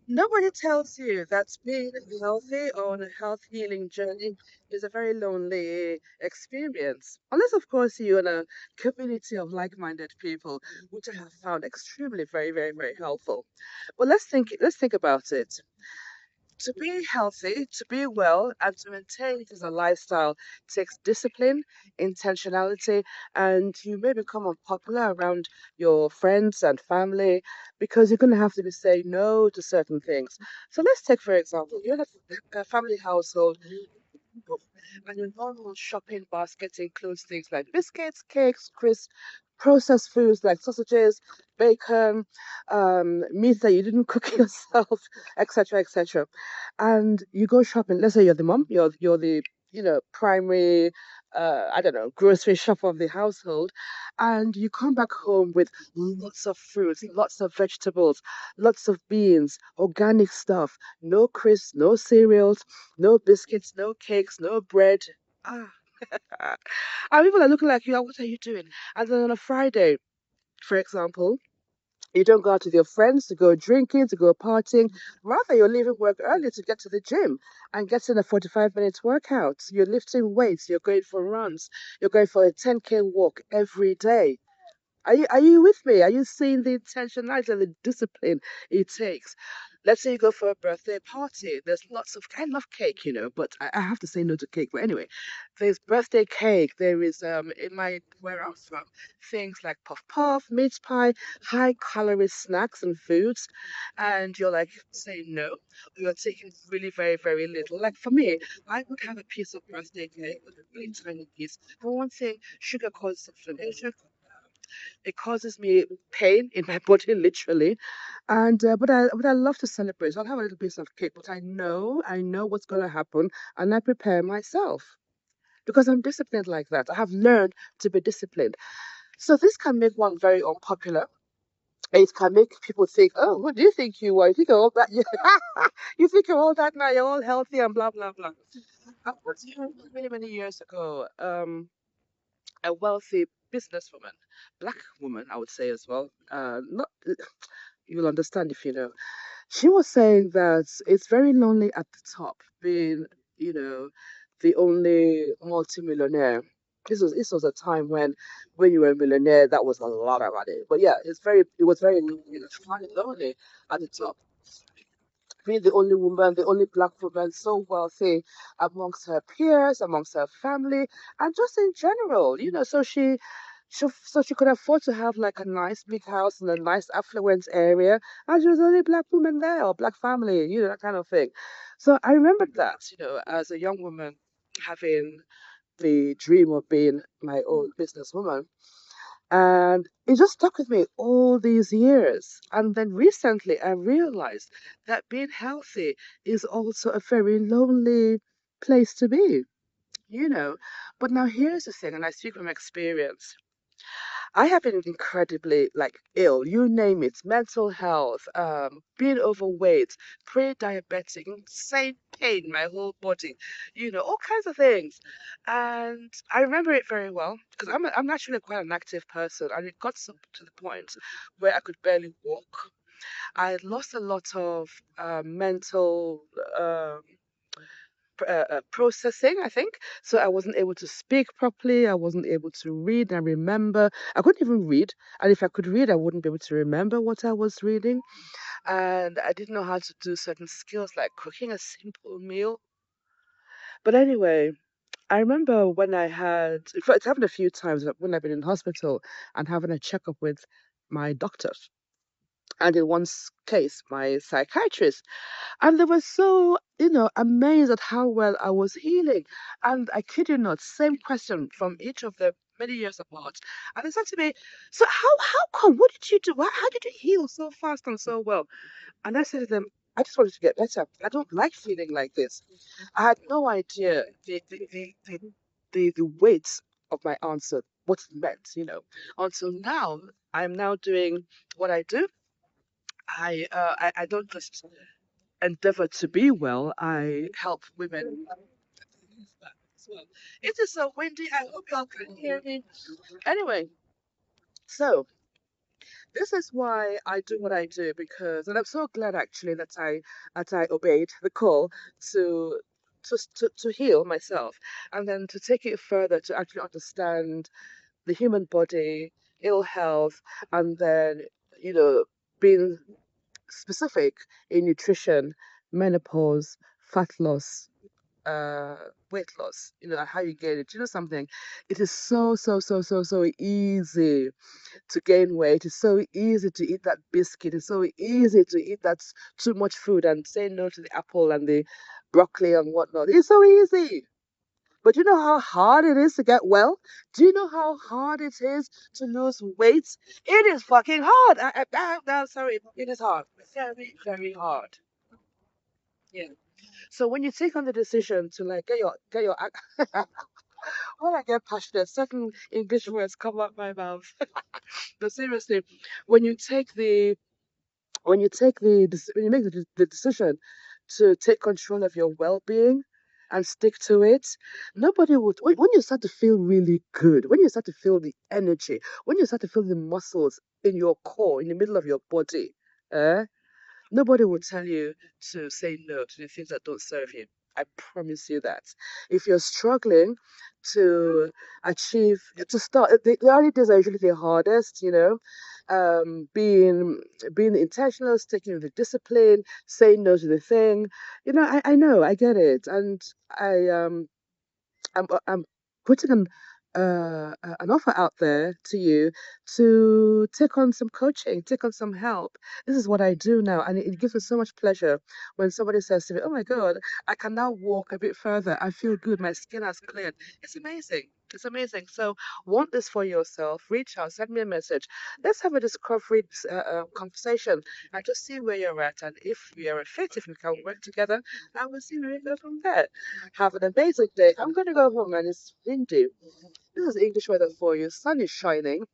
Nobody tells you that being healthy or on a health healing journey is a very lonely experience. Unless, of course, you're in a community of like-minded people, which I have found extremely very, very, very helpful. But let's think about it. To be healthy, to be well, and to maintain it as a lifestyle takes discipline, intentionality, and you may become unpopular around your friends and family because you're going to have to be saying no to certain things. So let's take, for example, you're in a family household and your normal shopping basket includes things like biscuits, cakes, crisps, processed foods like sausages, bacon, meat that you didn't cook yourself, etc., etc. And you go shopping. Let's say you're the mom, you're the primary, I don't know, grocery shop of the household, and you come back home with lots of fruits, lots of vegetables, lots of beans, organic stuff, no crisps, no cereals, no biscuits, no cakes, no bread. Ah, and people are looking like you. What are you doing? And then on a Friday, for example, you don't go out with your friends to go drinking, to go partying. Rather, you're leaving work early to get to the gym and get in a 45 minutes workout. You're lifting weights, you're going for runs, you're going for a 10K walk every day. Are you with me? Are you seeing the intentionality and the discipline it takes? Let's say you go for a birthday party. There's lots of I love cake, but I have to say no to cake. But anyway, there's birthday cake. There is in my where I'm from things like puff puff, meat pie, high calorie snacks and foods, and you're like saying no. You're taking really very very little. Like for me, I would have a piece of birthday cake, a really tiny piece. For one thing, sugar causes inflammation. It causes me pain in my body, literally. And but I love to celebrate. So I'll have a little piece of cake, but I know what's gonna happen, and I prepare myself because I'm disciplined like that. I have learned to be disciplined. So this can make one very unpopular. It can make people think, "Oh, what do you think you are? You think you're all that? You think you're all that now? You're all healthy and blah blah blah." I was here many many years ago. A wealthy businesswoman, black woman, I would say as well. Not you'll understand if you know. She was saying that it's very lonely at the top, being you know the only multimillionaire. This was a time when you were a millionaire, that was a lot of money. But yeah, it was very lonely at the top, being the only woman, the only black woman, so wealthy amongst her peers, amongst her family, and just in general, so she could afford to have like a nice big house in a nice affluent area, and she was the only black woman there or black family, that kind of thing. So I remembered that, as a young woman, having the dream of being my own businesswoman. And it just stuck with me all these years. And then recently I realized that being healthy is also a very lonely place to be, you know. But now here's the thing, and I speak from experience. I have been incredibly like ill, you name it, mental health, being overweight, pre-diabetic, insane pain in my whole body, all kinds of things. And I remember it very well because I'm actually quite an active person, and it got to the point where I could barely walk. I had lost a lot of mental processing, I think. So I wasn't able to speak properly. I wasn't able to read and remember. I couldn't even read. And if I could read, I wouldn't be able to remember what I was reading. And I didn't know how to do certain skills like cooking a simple meal. But anyway, I remember when I had, in fact, it happened a few times when I've been in hospital and having a checkup with my doctor. And in one case, my psychiatrist. And they were so, amazed at how well I was healing. And I kid you not, same question from each of them many years apart. And they said to me, "So how come? What did you do? How did you heal so fast and so well?" And I said to them, "I just wanted to get better. I don't like feeling like this." I had no idea the weight of my answer, what it meant, until now. I'm now doing what I do. I don't just endeavor to be well. I help women as well. It is so windy. I hope y'all can hear me. Anyway, so This is why I do what I do because, and I'm so glad actually that I obeyed the call to to heal myself and then to take it further to actually understand the human body, ill health, and then you know being specific in nutrition, menopause, fat loss, uh, weight loss. You know how you get it. You know something? It is so easy to gain weight. It's so easy to eat that biscuit. It's so easy to eat that too much food and say no to the apple and the broccoli and whatnot. It's so easy. But you know how hard it is to get well? Do you know how hard it is to lose weight? It is fucking hard. No, sorry, it is hard. Very hard. Yeah. So when you take on the decision to like get your when I get passionate, certain English words come out my mouth. But seriously, when you take the when you make the decision to take control of your well-being and stick to it, nobody would when you start to feel really good, when you start to feel the energy, when you start to feel the muscles in your core, in the middle of your body, eh? Nobody will tell you to say no to the things that don't serve you. I promise you that. If you're struggling to achieve, to start, the early days are usually the hardest, you know. Being intentional, sticking with the discipline, saying no to the thing. You know, I know, I get it. And I'm putting an offer out there to you to take on some coaching, take on some help. This is what I do now, and it gives me so much pleasure when somebody says to me, "Oh my God, I can now walk a bit further. I feel good. My skin has cleared." It's amazing. It's amazing. So, want this for yourself? Reach out, send me a message. Let's have a discovery conversation and just see where you're at. And if we are a fit, if we can work together, and we'll see where we go from there. Have an amazing day. I'm going to go home and it's windy. This is English weather for you. Sun is shining,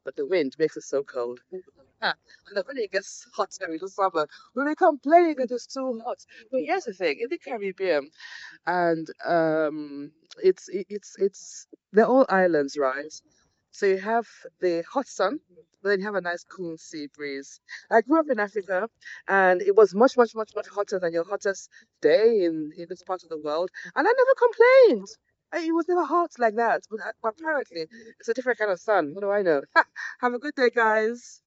but the wind makes it so cold. And then when it gets hotter in the summer, when we complain that it's too hot. But here's the thing: in the Caribbean, and it's they're all islands, right? So you have the hot sun, but then you have a nice cool sea breeze. I grew up in Africa, and it was much hotter than your hottest day in this part of the world, and I never complained. It was never hot like that, but apparently it's a different kind of sun. What do I know? Have a good day, guys.